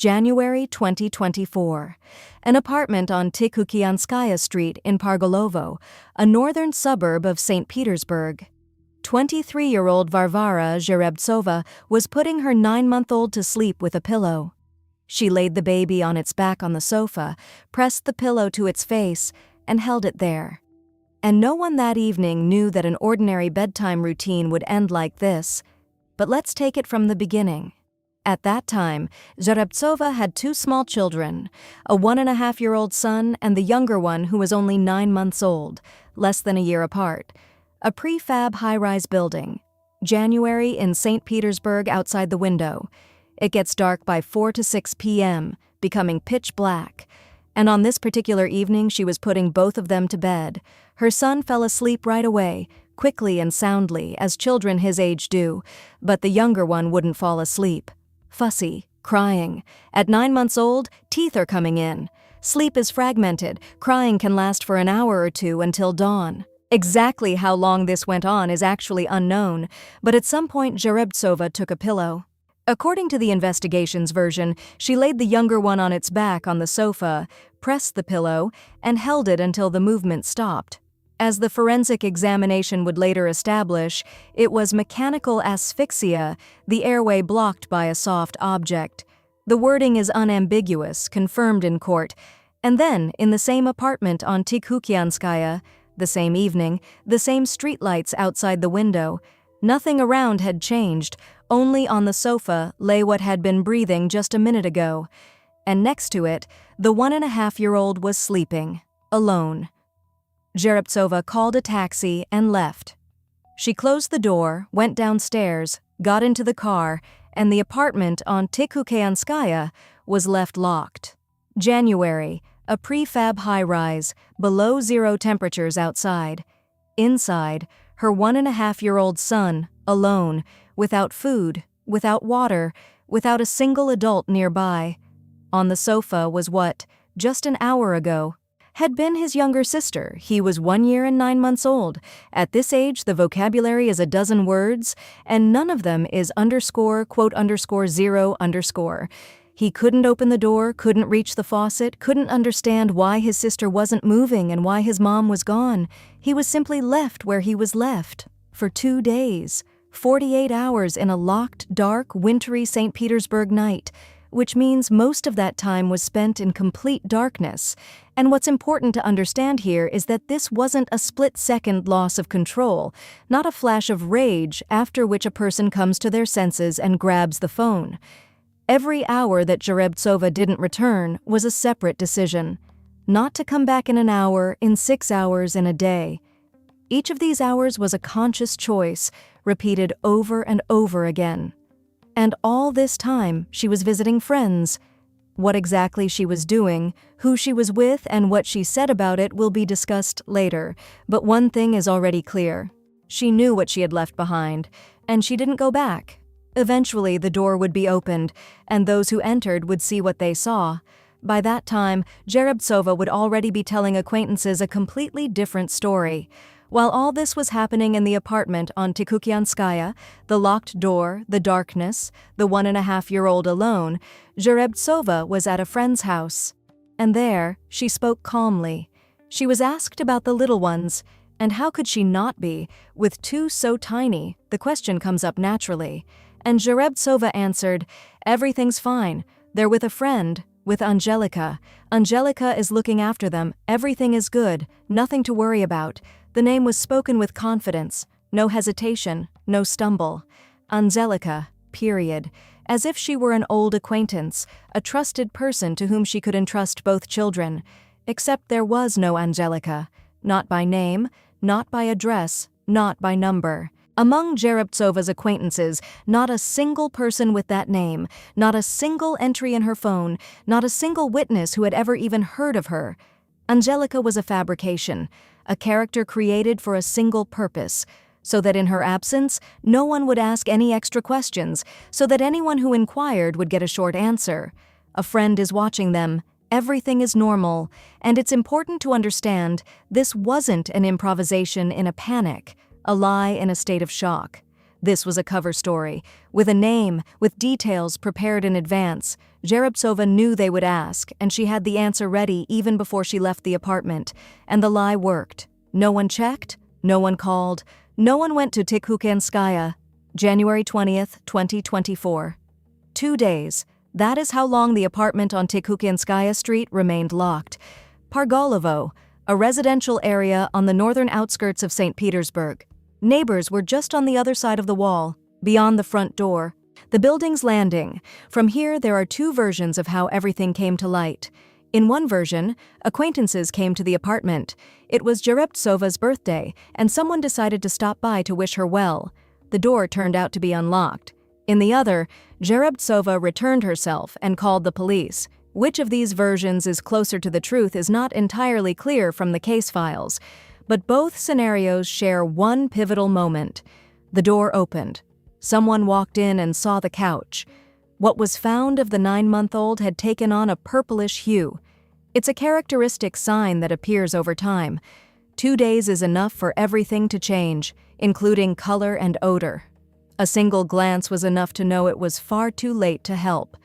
January 2024. An apartment on Tikhookyanskaya Street in Pargolovo, a northern suburb of St. Petersburg. 23-year-old Varvara Zherebtsova was putting her 9-month-old to sleep with a pillow. She laid the baby on its back on the sofa, pressed the pillow to its face, and held it there. And no one that evening knew that an ordinary bedtime routine would end like this. But let's take it from the beginning. At that time, Zherebtsova had 2 small children, a 1.5-year-old son and the younger one who was only 9 months old, less than a year apart. A prefab high-rise building. January in St. Petersburg outside the window. It gets dark by 4 to 6 p.m., becoming pitch black. And on this particular evening she was putting both of them to bed. Her son fell asleep right away, quickly and soundly, as children his age do, but the younger one wouldn't fall asleep. Fussy, crying. At 9 months old, teeth are coming in. Sleep is fragmented. Crying can last for an hour or 2 until dawn. Exactly how long this went on is actually unknown, but at some point Zherebtsova took a pillow. According to the investigation's version, she laid the younger one on its back on the sofa, pressed the pillow, and held it until the movement stopped. As the forensic examination would later establish, it was mechanical asphyxia, the airway blocked by a soft object. The wording is unambiguous, confirmed in court. And then, in the same apartment on Tikhookyanskaya, the same evening, the same streetlights outside the window. Nothing around had changed, only on the sofa lay what had been breathing just a minute ago. And next to it, the 1.5-year-old was sleeping, alone. Zherebtsova called a taxi and left. She closed the door, went downstairs, got into the car, and the apartment on Tikhookyanskaya was left locked. January, a prefab high-rise, below 0 temperatures outside. Inside, her 1.5-year-old son, alone, without food, without water, without a single adult nearby. On the sofa was what, just an hour ago, had been his younger sister. He was 1 year and 9 months old. At this age, the vocabulary is a dozen words, and none of them is __0_. He couldn't open the door, couldn't reach the faucet, couldn't understand why his sister wasn't moving and why his mom was gone. He was simply left where he was left. For 2 days, 48 hours in a locked, dark, wintry St. Petersburg night, which means most of that time was spent in complete darkness. And what's important to understand here is that this wasn't a split-second loss of control, not a flash of rage after which a person comes to their senses and grabs the phone. Every hour that Zherebtsova didn't return was a separate decision. Not to come back in an hour, in 6 hours, in a day. Each of these hours was a conscious choice, repeated over and over again. And all this time, she was visiting friends. What exactly she was doing, who she was with, and what she said about it will be discussed later. But one thing is already clear. She knew what she had left behind, and she didn't go back. Eventually, the door would be opened, and those who entered would see what they saw. By that time, Zherebtsova would already be telling acquaintances a completely different story. While all this was happening in the apartment on Tikhookyanskaya, the locked door, the darkness, the 1.5-year-old alone, Zherebtsova was at a friend's house. And there, she spoke calmly. She was asked about the little ones, and how could she not be? With 2 so tiny, the question comes up naturally. And Zherebtsova answered, "Everything's fine. They're with a friend, with Angelica. Angelica is looking after them. Everything is good. Nothing to worry about." The name was spoken with confidence, no hesitation, no stumble. Angelica, period. As if she were an old acquaintance, a trusted person to whom she could entrust both children. Except there was no Angelica. Not by name, not by address, not by number. Among Zherebtsova's acquaintances, not a single person with that name, not a single entry in her phone, not a single witness who had ever even heard of her. Angelica was a fabrication, a character created for a single purpose, so that in her absence, no one would ask any extra questions, so that anyone who inquired would get a short answer. A friend is watching them, everything is normal, and it's important to understand this wasn't an improvisation in a panic, a lie in a state of shock. This was a cover story, with a name, with details prepared in advance. Jerebtsova knew they would ask, and she had the answer ready even before she left the apartment. And the lie worked. No one checked, no one called, no one went to Tikhookhanskaya. January 20th, 2024. 2 days. That is how long the apartment on Tikhookhanskaya Street remained locked. Pargolovo, a residential area on the northern outskirts of St. Petersburg. Neighbors were just on the other side of the wall, beyond the front door. The building's landing. From here, there are 2 versions of how everything came to light. In one version, acquaintances came to the apartment. It was Jerebtsova's birthday, and someone decided to stop by to wish her well. The door turned out to be unlocked. In the other, Jerebtsova returned herself and called the police. Which of these versions is closer to the truth is not entirely clear from the case files, but both scenarios share one pivotal moment. The door opened. Someone walked in and saw the couch. What was found of the 9-month-old had taken on a purplish hue. It's a characteristic sign that appears over time. 2 days is enough for everything to change, including color and odor. A single glance was enough to know it was far too late to help.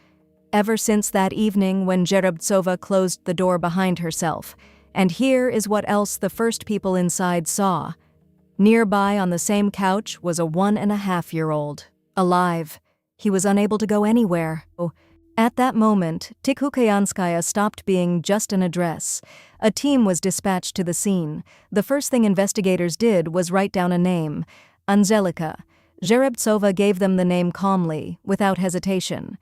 Ever since that evening when Jerebtsova closed the door behind herself. And here is what else the first people inside saw. Nearby on the same couch was a 1.5-year-old, alive. He was unable to go anywhere. At that moment, Tikhookhanskaya stopped being just an address. A team was dispatched to the scene. The first thing investigators did was write down a name, Anzelika. Jerebtsova gave them the name calmly, without hesitation.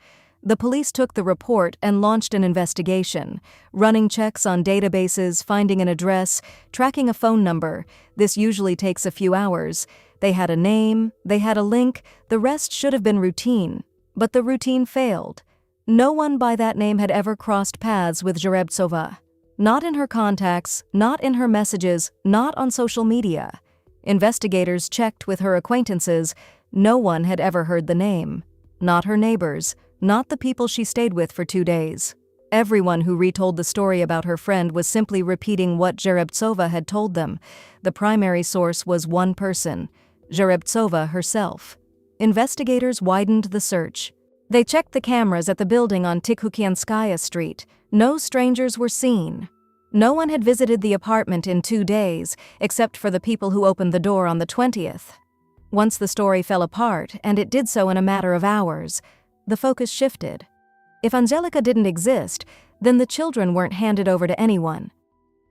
The police took the report and launched an investigation, running checks on databases, finding an address, tracking a phone number. This usually takes a few hours. They had a name, they had a link, the rest should have been routine. But the routine failed. No one by that name had ever crossed paths with Jerebtsova. Not in her contacts, not in her messages, not on social media. Investigators checked with her acquaintances. No one had ever heard the name. Not her neighbors. Not the people she stayed with for 2 days. Everyone who retold the story about her friend was simply repeating what Jerebtsova had told them. The primary source was one person, Jerebtsova herself. Investigators widened the search. They checked the cameras at the building on Tikhookhanskaya Street. No strangers were seen. No one had visited the apartment in 2 days, except for the people who opened the door on the 20th. Once the story fell apart, and it did so in a matter of hours, the focus shifted. If Angelika didn't exist, then the children weren't handed over to anyone.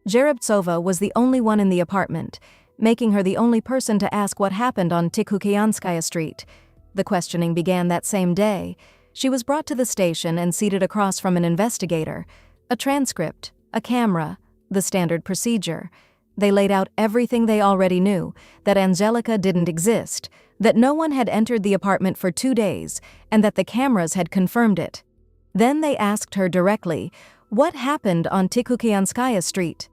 Jerebtsova was the only one in the apartment, making her the only person to ask what happened on Tikhookhanskaya Street. The questioning began that same day. She was brought to the station and seated across from an investigator. A transcript, a camera, the standard procedure. They laid out everything they already knew, that Angelika didn't exist, that no one had entered the apartment for 2 days, and that the cameras had confirmed it. Then they asked her directly, what happened on Tikhookhanskaya Street?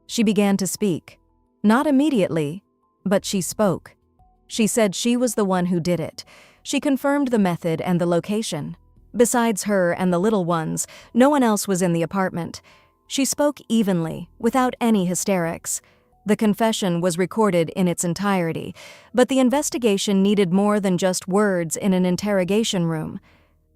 She began to speak. Not immediately, but she spoke. She said she was the one who did it. She confirmed the method and the location. Besides her and the little ones, no one else was in the apartment. She spoke evenly, without any hysterics. The confession was recorded in its entirety, but the investigation needed more than just words in an interrogation room.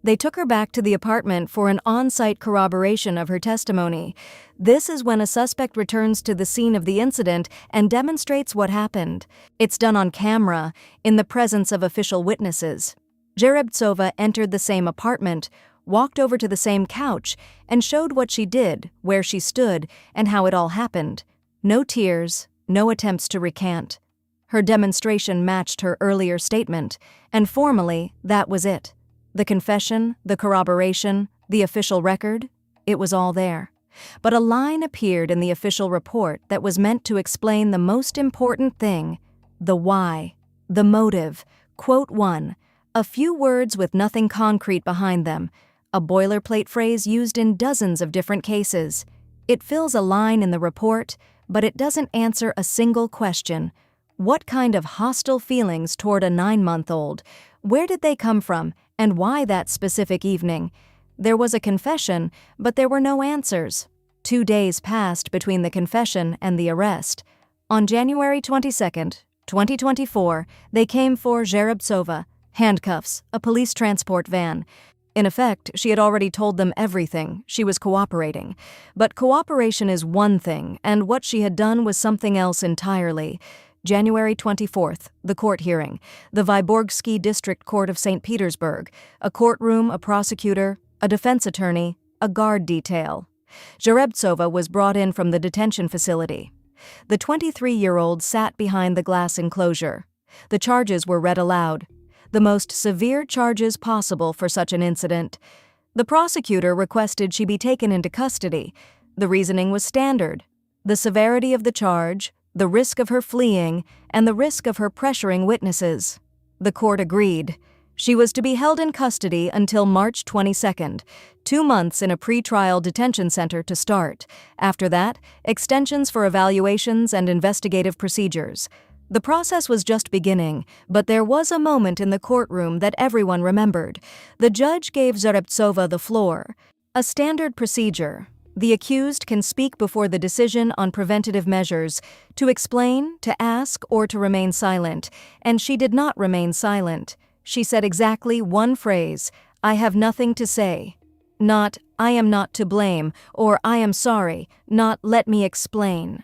They took her back to the apartment for an on-site corroboration of her testimony. This is when a suspect returns to the scene of the incident and demonstrates what happened. It's done on camera, in the presence of official witnesses. Jerebtsova entered the same apartment, walked over to the same couch, and showed what she did, where she stood, and how it all happened. No tears, no attempts to recant. Her demonstration matched her earlier statement, and formally, that was it. The confession, the corroboration, the official record, it was all there. But a line appeared in the official report that was meant to explain the most important thing, the why, the motive. Quote 1, a few words with nothing concrete behind them, a boilerplate phrase used in dozens of different cases. It fills a line in the report, but it doesn't answer a single question. What kind of hostile feelings toward a 9-month-old? Where did they come from, and why that specific evening? There was a confession, but there were no answers. 2 days passed between the confession and the arrest. On January 22nd, 2024, they came for Zherebtsova, handcuffs, a police transport van. In effect, she had already told them everything. She was cooperating. But cooperation is one thing, and what she had done was something else entirely. January 24th, the court hearing. The Vyborgsky District Court of St. Petersburg. A courtroom, a prosecutor, a defense attorney, a guard detail. Zherebtsova was brought in from the detention facility. The 23-year-old sat behind the glass enclosure. The charges were read aloud. The most severe charges possible for such an incident. The prosecutor requested she be taken into custody. The reasoning was standard. The severity of the charge, the risk of her fleeing, and the risk of her pressuring witnesses. The court agreed. She was to be held in custody until March 22nd, 2 months in a pre-trial detention center to start. After that, extensions for evaluations and investigative procedures. The process was just beginning, but there was a moment in the courtroom that everyone remembered. The judge gave Zherebtsova the floor. A standard procedure. The accused can speak before the decision on preventative measures, to explain, to ask, or to remain silent, and she did not remain silent. She said exactly one phrase, "I have nothing to say." Not, "I am not to blame," or "I am sorry," not, "let me explain."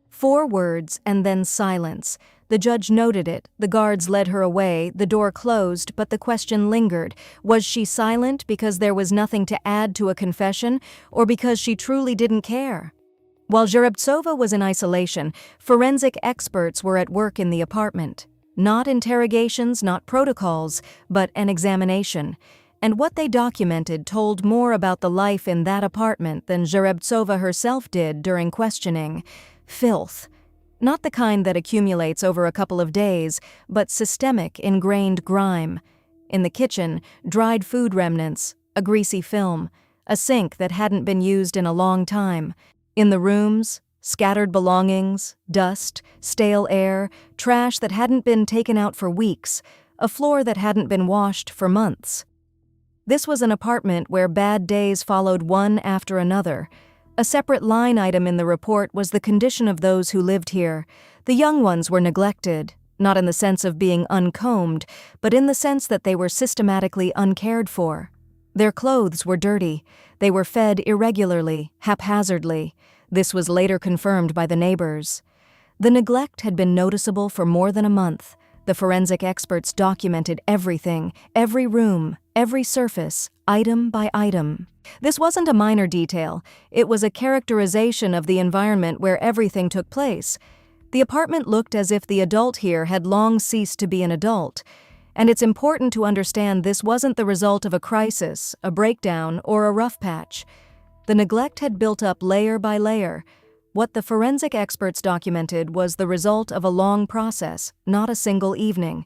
4 words and then silence. The judge noted it, the guards led her away, the door closed, but the question lingered. Was she silent because there was nothing to add to a confession, or because she truly didn't care? While Zherebtsova was in isolation, forensic experts were at work in the apartment. Not interrogations, not protocols, but an examination. And what they documented told more about the life in that apartment than Zherebtsova herself did during questioning. Filth. Not the kind that accumulates over a couple of days, but systemic, ingrained grime. In the kitchen, dried food remnants, a greasy film, a sink that hadn't been used in a long time. In the rooms, scattered belongings, dust, stale air, trash that hadn't been taken out for weeks, a floor that hadn't been washed for months. This was an apartment where bad days followed one after another. A separate line item in the report was the condition of those who lived here. The young ones were neglected, not in the sense of being uncombed, but in the sense that they were systematically uncared for. Their clothes were dirty. They were fed irregularly, haphazardly. This was later confirmed by the neighbors. The neglect had been noticeable for more than a month. The forensic experts documented everything, every room, every surface, item by item. This wasn't a minor detail. It was a characterization of the environment where everything took place. The apartment looked as if the adult here had long ceased to be an adult. And it's important to understand this wasn't the result of a crisis, a breakdown, or a rough patch. The neglect had built up layer by layer. What the forensic experts documented was the result of a long process, not a single evening.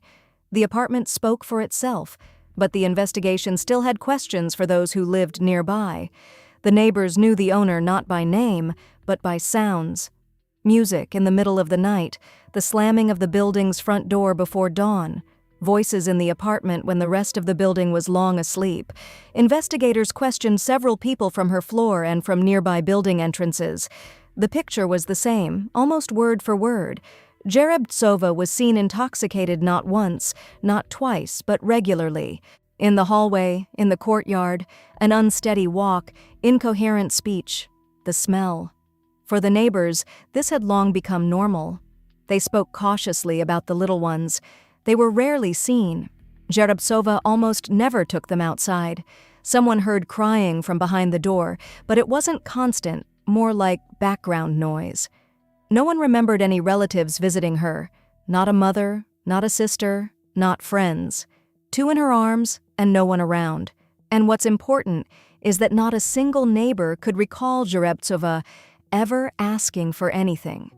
The apartment spoke for itself, but the investigation still had questions for those who lived nearby. The neighbors knew the owner not by name, but by sounds. Music in the middle of the night, the slamming of the building's front door before dawn, voices in the apartment when the rest of the building was long asleep. Investigators questioned several people from her floor and from nearby building entrances. The picture was the same, almost word for word. Zherebtsova was seen intoxicated not once, not twice, but regularly. In the hallway, in the courtyard, an unsteady walk, incoherent speech, the smell. For the neighbors, this had long become normal. They spoke cautiously about the little ones. They were rarely seen. Zherebtsova almost never took them outside. Someone heard crying from behind the door, but it wasn't constant, more like background noise. No one remembered any relatives visiting her. Not a mother, not a sister, not friends. 2 in her arms and no one around. And what's important is that not a single neighbor could recall Zherebtsova ever asking for anything.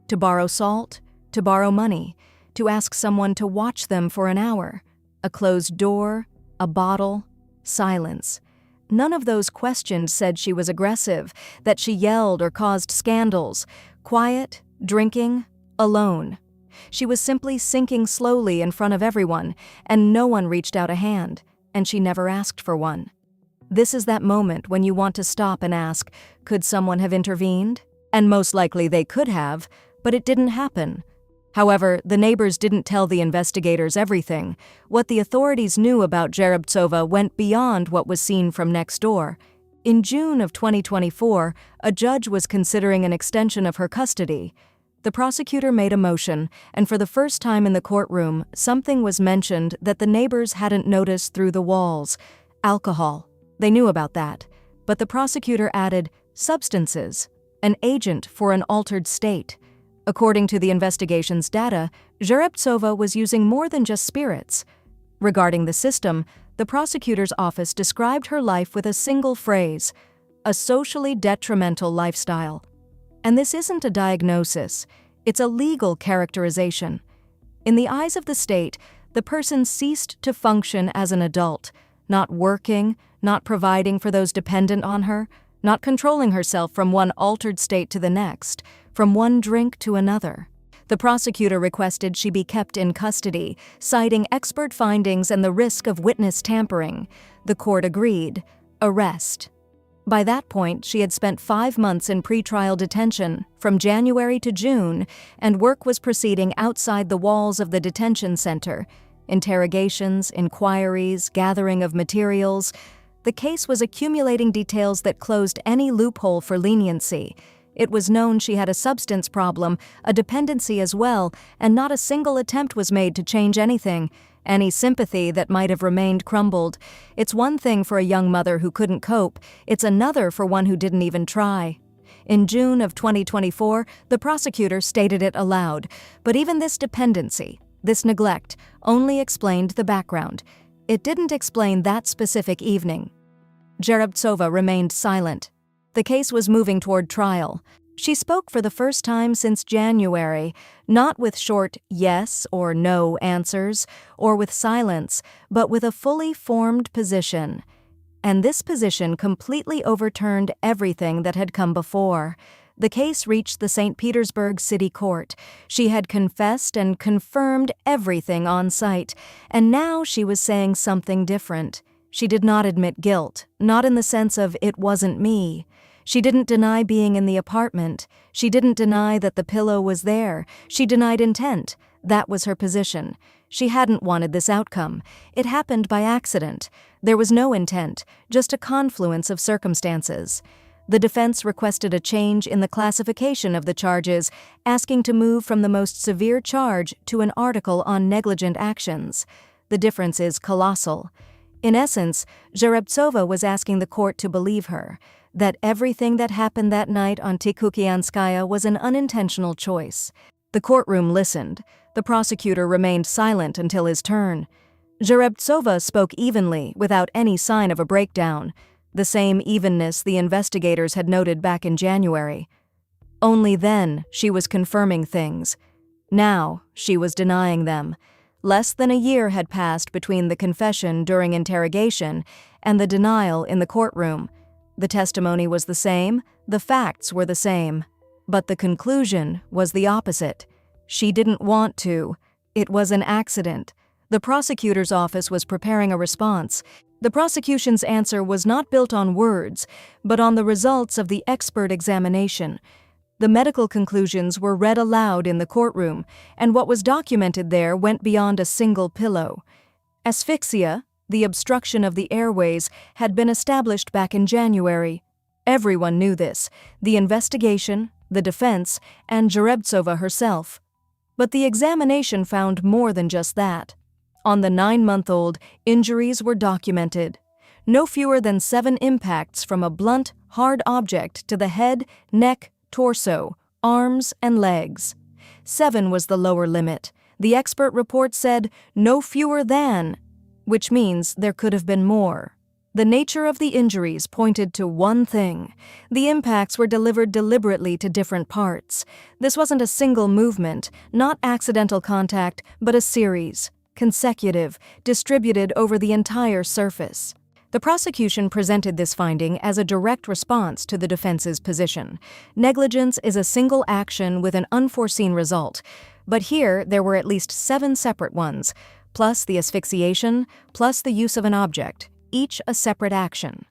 To borrow salt, to borrow money, to ask someone to watch them for an hour. A closed door, a bottle, silence. None of those questions said she was aggressive, that she yelled or caused scandals. Quiet, drinking, alone. She was simply sinking slowly in front of everyone, and no one reached out a hand, and she never asked for one. This is that moment when you want to stop and ask, could someone have intervened? And most likely they could have, but it didn't happen. However, the neighbors didn't tell the investigators everything. What the authorities knew about Jerabtsova went beyond what was seen from next door. In June of 2024, a judge was considering an extension of her custody. The prosecutor made a motion, and for the first time in the courtroom, something was mentioned that the neighbors hadn't noticed through the walls: alcohol. They knew about that. But the prosecutor added substances, an agent for an altered state. According to the investigation's data, Jerabtsova was using more than just spirits. Regarding the system, the prosecutor's office described her life with a single phrase: a socially detrimental lifestyle. And this isn't a diagnosis, it's a legal characterization. In the eyes of the state, the person ceased to function as an adult, not working, not providing for those dependent on her, not controlling herself from one altered state to the next, from one drink to another. The prosecutor requested she be kept in custody, citing expert findings and the risk of witness tampering. The court agreed. Arrest. By that point, she had spent 5 months in pretrial detention, from January to June, and work was proceeding outside the walls of the detention center. Interrogations, inquiries, gathering of materials. The case was accumulating details that closed any loophole for leniency. It was known she had a substance problem, a dependency as well, and not a single attempt was made to change anything. Any sympathy that might have remained crumbled. It's one thing for a young mother who couldn't cope, it's another for one who didn't even try. In June of 2024, the prosecutor stated it aloud, but even this dependency, this neglect, only explained the background. It didn't explain that specific evening. Jerabtsova remained silent. The case was moving toward trial. She spoke for the first time since January, not with short yes or no answers, or with silence, but with a fully formed position. And this position completely overturned everything that had come before. The case reached the St. Petersburg City Court. She had confessed and confirmed everything on site, and now she was saying something different. She did not admit guilt, not in the sense of "it wasn't me." She didn't deny being in the apartment. She didn't deny that the pillow was there. She denied intent. That was her position. She hadn't wanted this outcome. It happened by accident. There was no intent, just a confluence of circumstances. The defense requested a change in the classification of the charges, asking to move from the most severe charge to an article on negligent actions. The difference is colossal. In essence, Jerabtsova was asking the court to believe her, that everything that happened that night on Tikhookyanskaya was an unintentional choice. The courtroom listened. The prosecutor remained silent until his turn. Jerabtsova spoke evenly, without any sign of a breakdown, the same evenness the investigators had noted back in January. Only then she was confirming things. Now she was denying them. Less than a year had passed between the confession during interrogation and the denial in the courtroom. The testimony was the same, the facts were the same, but the conclusion was the opposite. She didn't want to. It was an accident. The prosecutor's office was preparing a response. The prosecution's answer was not built on words, but on the results of the expert examination. The medical conclusions were read aloud in the courtroom, and what was documented there went beyond a single pillow. Asphyxia, the obstruction of the airways, had been established back in January. Everyone knew this: the investigation, the defense, and Jerabtsova herself. But the examination found more than just that. On the 9-month-old, injuries were documented. No fewer than 7 impacts from a blunt, hard object to the head, neck, torso, arms, and legs. 7 was the lower limit. The expert report said no fewer than, which means there could have been more. The nature of the injuries pointed to one thing: the impacts were delivered deliberately to different parts. This wasn't a single movement, not accidental contact, but a series, consecutive, distributed over the entire surface. The prosecution presented this finding as a direct response to the defense's position. Negligence is a single action with an unforeseen result, but here there were at least 7 separate ones, plus the asphyxiation, plus the use of an object, each a separate action.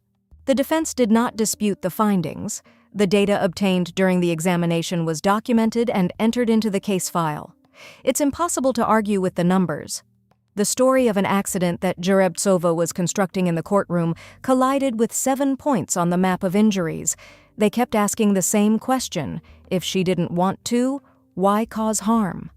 The defense did not dispute the findings. The data obtained during the examination was documented and entered into the case file. It's impossible to argue with the numbers. The story of an accident that Jerebtsova was constructing in the courtroom collided with 7 points on the map of injuries. They kept asking the same question: if she didn't want to, why cause harm?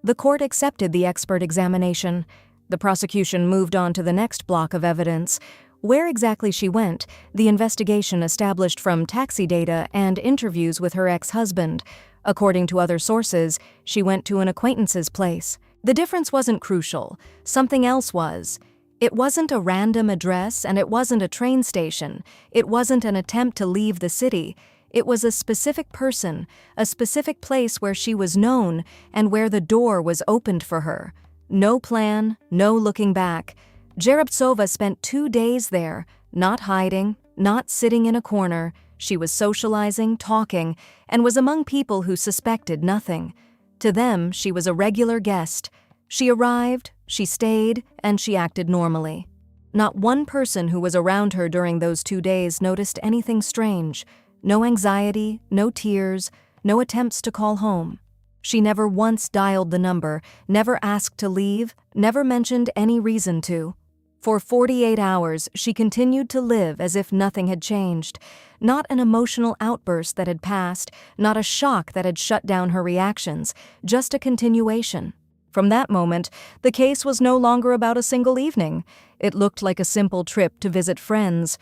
The court accepted the expert examination. The prosecution moved on to the next block of evidence. Where exactly she went, the investigation established from taxi data and interviews with her ex-husband. According to other sources, she went to an acquaintance's place. The difference wasn't crucial. Something else was. It wasn't a random address, and it wasn't a train station. It wasn't an attempt to leave the city. It was a specific person, a specific place where she was known and where the door was opened for her. No plan, no looking back. Jerebtsova spent 2 days there, not hiding, not sitting in a corner. She was socializing, talking, and was among people who suspected nothing. To them, she was a regular guest. She arrived, she stayed, and she acted normally. Not one person who was around her during those 2 days noticed anything strange. No anxiety, no tears, no attempts to call home. She never once dialed the number, never asked to leave, never mentioned any reason to. For 48 hours, she continued to live as if nothing had changed. Not an emotional outburst that had passed, not a shock that had shut down her reactions, just a continuation. From that moment, the case was no longer about a single evening. It looked like a simple trip to visit friends.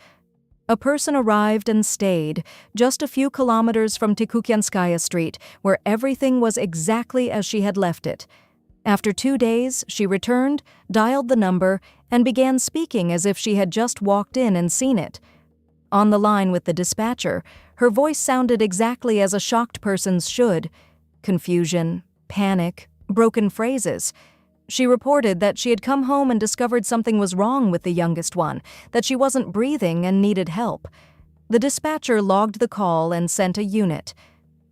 A person arrived and stayed, just a few kilometers from Tikhookyanskaya Street, where everything was exactly as she had left it. After 2 days, she returned, dialed the number, and began speaking as if she had just walked in and seen it. On the line with the dispatcher, her voice sounded exactly as a shocked person's should: confusion, panic, broken phrases. She reported that she had come home and discovered something was wrong with the youngest one, that she wasn't breathing and needed help. The dispatcher logged the call and sent a unit.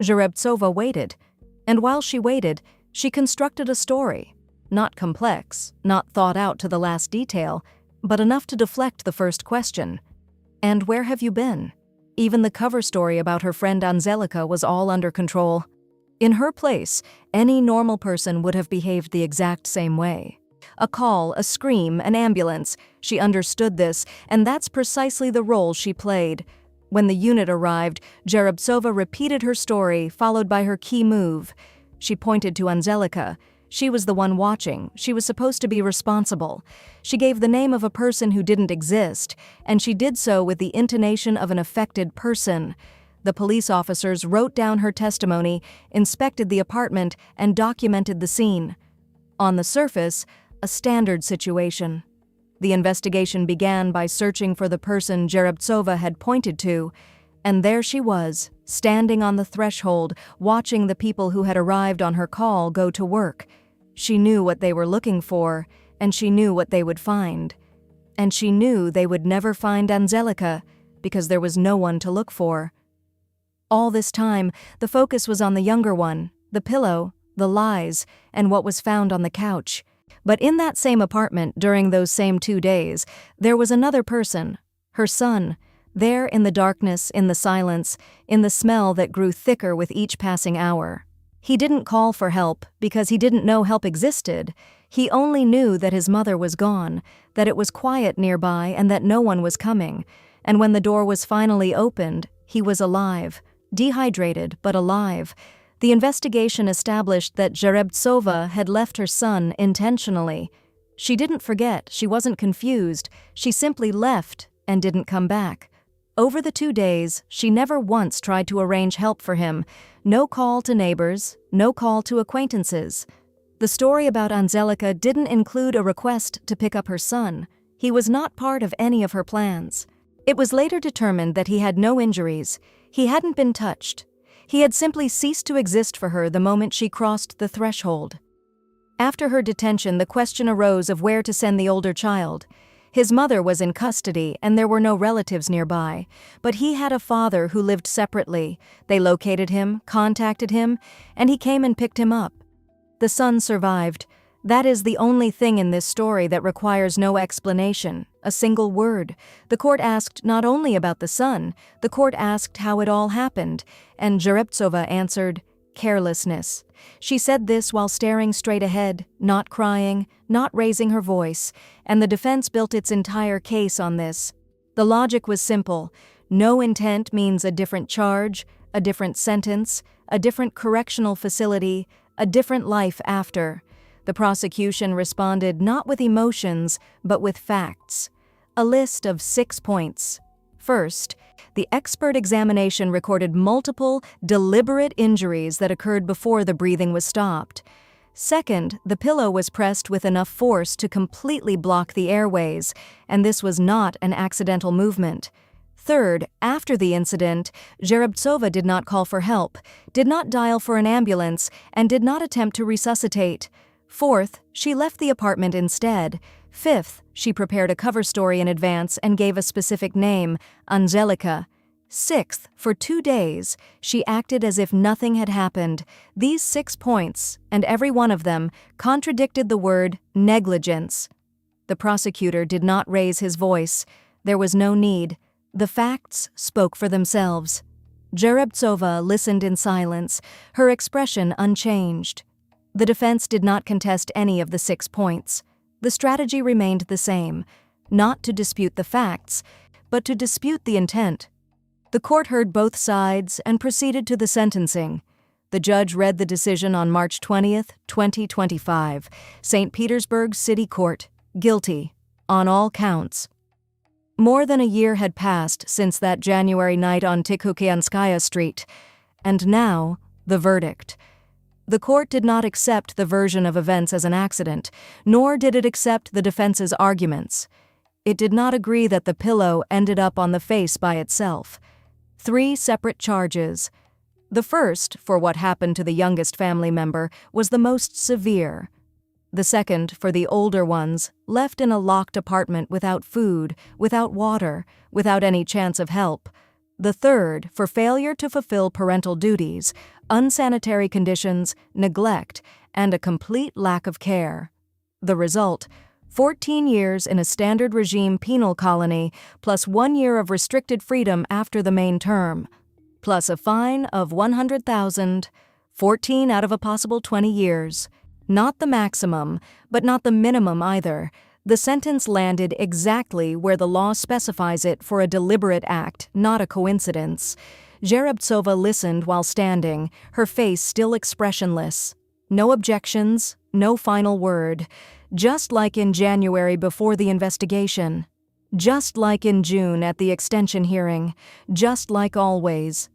Jerebtsova waited, and while she waited, she constructed a story. Not complex, not thought out to the last detail, but enough to deflect the first question. And where have you been? Even the cover story about her friend Anzelika was all under control. In her place, any normal person would have behaved the exact same way. A call, a scream, an ambulance. She understood this, and that's precisely the role she played. When the unit arrived, Jerebtsova repeated her story, followed by her key move. She pointed to Anzelika. She was the one watching. She was supposed to be responsible. She gave the name of a person who didn't exist, and she did so with the intonation of an affected person. The police officers wrote down her testimony, inspected the apartment, and documented the scene. On the surface, a standard situation. The investigation began by searching for the person Jerebtsova had pointed to, and there she was, standing on the threshold, watching the people who had arrived on her call go to work. She knew what they were looking for, and she knew what they would find. And she knew they would never find Anzelika, because there was no one to look for. All this time, the focus was on the younger one, the pillow, the lies, and what was found on the couch. But in that same apartment, during those same 2 days, there was another person, her son, there in the darkness, in the silence, in the smell that grew thicker with each passing hour. He didn't call for help because he didn't know help existed. He only knew that his mother was gone, that it was quiet nearby, and that no one was coming. And when the door was finally opened, he was alive. Dehydrated, but alive. The investigation established that Jerebtsova had left her son intentionally. She didn't forget, she wasn't confused, she simply left and didn't come back. Over the 2 days, she never once tried to arrange help for him. No call to neighbors, no call to acquaintances. The story about Anzelika didn't include a request to pick up her son. He was not part of any of her plans. It was later determined that he had no injuries. He hadn't been touched. He had simply ceased to exist for her the moment she crossed the threshold. After her detention, the question arose of where to send the older child. His mother was in custody, and there were no relatives nearby. But he had a father who lived separately. They located him, contacted him, and he came and picked him up. The son survived. That is the only thing in this story that requires no explanation, a single word. The court asked not only about the son, the court asked how it all happened, and Jerebtsova answered, carelessness. She said this while staring straight ahead, not crying, not raising her voice, and the defense built its entire case on this. The logic was simple. No intent means a different charge, a different sentence, a different correctional facility, a different life after. The prosecution responded not with emotions, but with facts. A list of 6 points. First, the expert examination recorded multiple, deliberate injuries that occurred before the breathing was stopped. Second, the pillow was pressed with enough force to completely block the airways, and this was not an accidental movement. Third, after the incident, Zherabtsova did not call for help, did not dial for an ambulance, and did not attempt to resuscitate. Fourth, she left the apartment instead. Fifth, she prepared a cover story in advance and gave a specific name, Angelika. Sixth, for 2 days, she acted as if nothing had happened. These 6 points, and every one of them, contradicted the word negligence. The prosecutor did not raise his voice. There was no need. The facts spoke for themselves. Zherabtsova listened in silence, her expression unchanged. The defense did not contest any of the 6 points. The strategy remained the same, not to dispute the facts, but to dispute the intent. The court heard both sides and proceeded to the sentencing. The judge read the decision on March 20th, 2025, St. Petersburg City Court, guilty, on all counts. More than a year had passed since that January night on Tikhookyanskaya Street, and now, the verdict. The court did not accept the version of events as an accident, nor did it accept the defense's arguments. It did not agree that the pillow ended up on the face by itself. 3 separate charges. The first, for what happened to the youngest family member, was the most severe. The second, for the older ones, left in a locked apartment without food, without water, without any chance of help. The third, for failure to fulfill parental duties, unsanitary conditions, neglect, and a complete lack of care. The result, 14 years in a standard regime penal colony, plus 1 year of restricted freedom after the main term, plus a fine of 100,000, 14 out of a possible 20 years. Not the maximum, but not the minimum either. The sentence landed exactly where the law specifies it for a deliberate act, not a coincidence. Zherabtsova listened while standing, her face still expressionless. No objections, no final word. Just like in January before the investigation. Just like in June at the extension hearing. Just like always.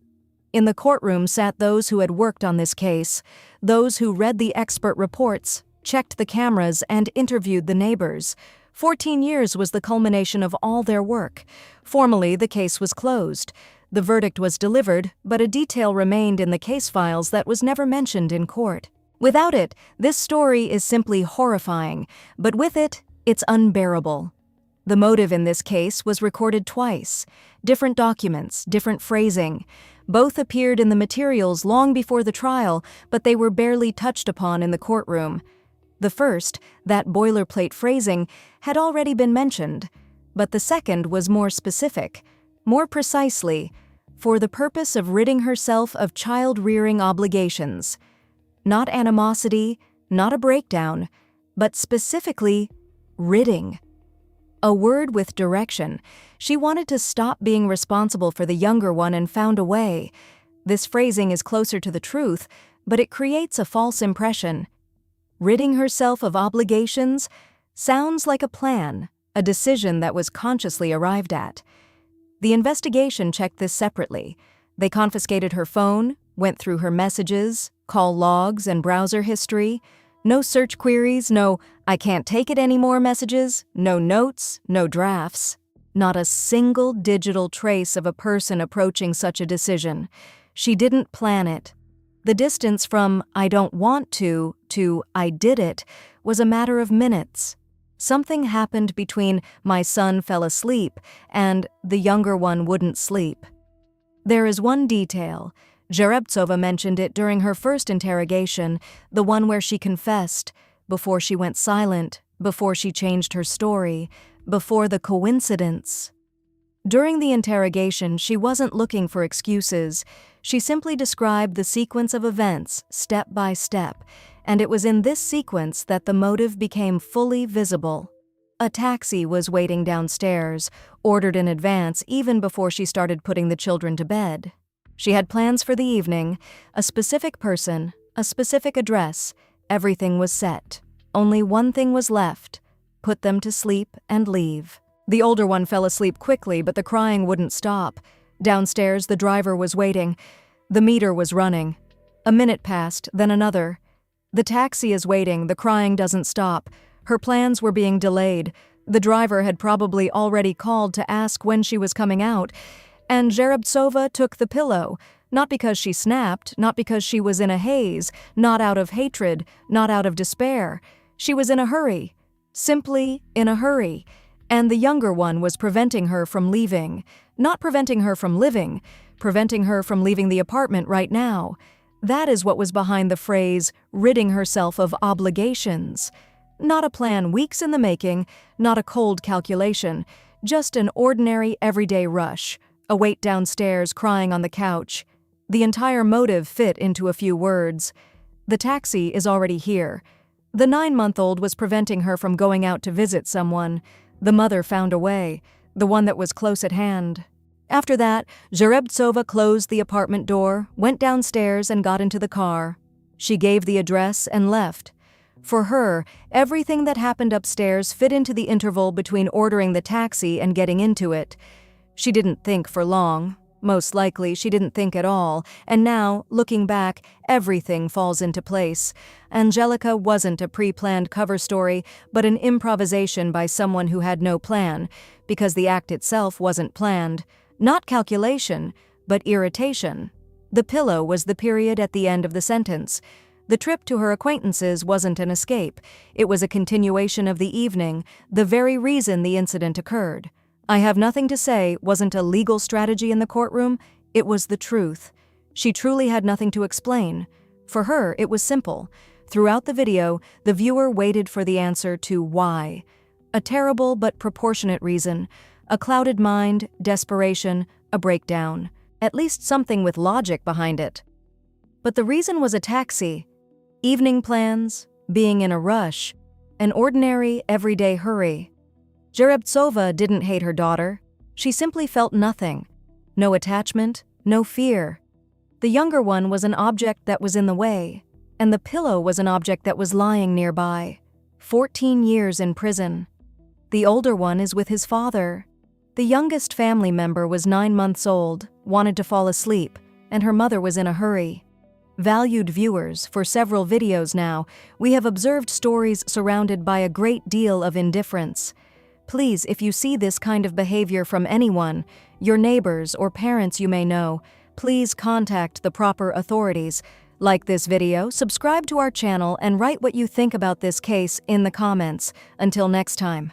In the courtroom sat those who had worked on this case, those who read the expert reports, checked the cameras, and interviewed the neighbors. 14 years was the culmination of all their work. Formally, the case was closed. The verdict was delivered, but a detail remained in the case files that was never mentioned in court. Without it, this story is simply horrifying, but with it, it's unbearable. The motive in this case was recorded twice. Different documents, different phrasing. Both appeared in the materials long before the trial, but they were barely touched upon in the courtroom. The first, that boilerplate phrasing, had already been mentioned, but the second was more specific, more precisely, for the purpose of ridding herself of child-rearing obligations. Not animosity, not a breakdown, but specifically, ridding. A word with direction. She wanted to stop being responsible for the younger one and found a way. This phrasing is closer to the truth, but it creates a false impression. Ridding herself of obligations sounds like a plan, a decision that was consciously arrived at. The investigation checked this separately. They confiscated her phone, went through her messages, call logs, and browser history. No search queries, no "I can't take it anymore" messages, no notes, no drafts. Not a single digital trace of a person approaching such a decision. She didn't plan it. The distance from "I don't want to" "I did it" was a matter of minutes. Something happened between "my son fell asleep" and "the younger one wouldn't sleep." There is one detail. Zherabtsova mentioned it during her first interrogation, the one where she confessed, before she went silent, before she changed her story, before the coincidence. During the interrogation, she wasn't looking for excuses. She simply described the sequence of events, step by step, and it was in this sequence that the motive became fully visible. A taxi was waiting downstairs, ordered in advance even before she started putting the children to bed. She had plans for the evening, a specific person, a specific address. Everything was set. Only one thing was left: put them to sleep and leave. The older one fell asleep quickly, but the crying wouldn't stop. Downstairs, the driver was waiting. The meter was running. A minute passed, then another. The taxi is waiting, the crying doesn't stop. Her plans were being delayed. The driver had probably already called to ask when she was coming out. And Zherabtsova took the pillow, not because she snapped, not because she was in a haze, not out of hatred, not out of despair. She was in a hurry. Simply in a hurry. And the younger one was preventing her from leaving. Not preventing her from living, preventing her from leaving the apartment right now. That is what was behind the phrase, ridding herself of obligations. Not a plan weeks in the making, not a cold calculation, just an ordinary everyday rush. A wait downstairs, crying on the couch. The entire motive fit into a few words. The taxi is already here. The 9-month-old was preventing her from going out to visit someone. The mother found a way, the one that was close at hand. After that, Zherabtsova closed the apartment door, went downstairs and got into the car. She gave the address and left. For her, everything that happened upstairs fit into the interval between ordering the taxi and getting into it. She didn't think for long. Most likely, she didn't think at all, and now, looking back, everything falls into place. Angelica wasn't a pre-planned cover story, but an improvisation by someone who had no plan, because the act itself wasn't planned. Not calculation, but irritation. The pillow was the period at the end of the sentence. The trip to her acquaintances wasn't an escape. It was a continuation of the evening, the very reason the incident occurred. I have nothing to say wasn't a legal strategy in the courtroom, it was the truth. She truly had nothing to explain. For her, it was simple. Throughout the video, the viewer waited for the answer to why. A terrible but proportionate reason. A clouded mind, desperation, a breakdown. At least something with logic behind it. But the reason was a taxi. Evening plans, being in a rush, an ordinary, everyday hurry. Zherabtsova didn't hate her daughter. She simply felt nothing. No attachment, no fear. The younger one was an object that was in the way, and the pillow was an object that was lying nearby. 14 years in prison. The older one is with his father. The youngest family member was 9 months old, wanted to fall asleep, and her mother was in a hurry. Valued viewers, for several videos now, we have observed stories surrounded by a great deal of indifference. Please, if you see this kind of behavior from anyone, your neighbors or parents you may know, please contact the proper authorities. Like this video, subscribe to our channel, and write what you think about this case in the comments. Until next time.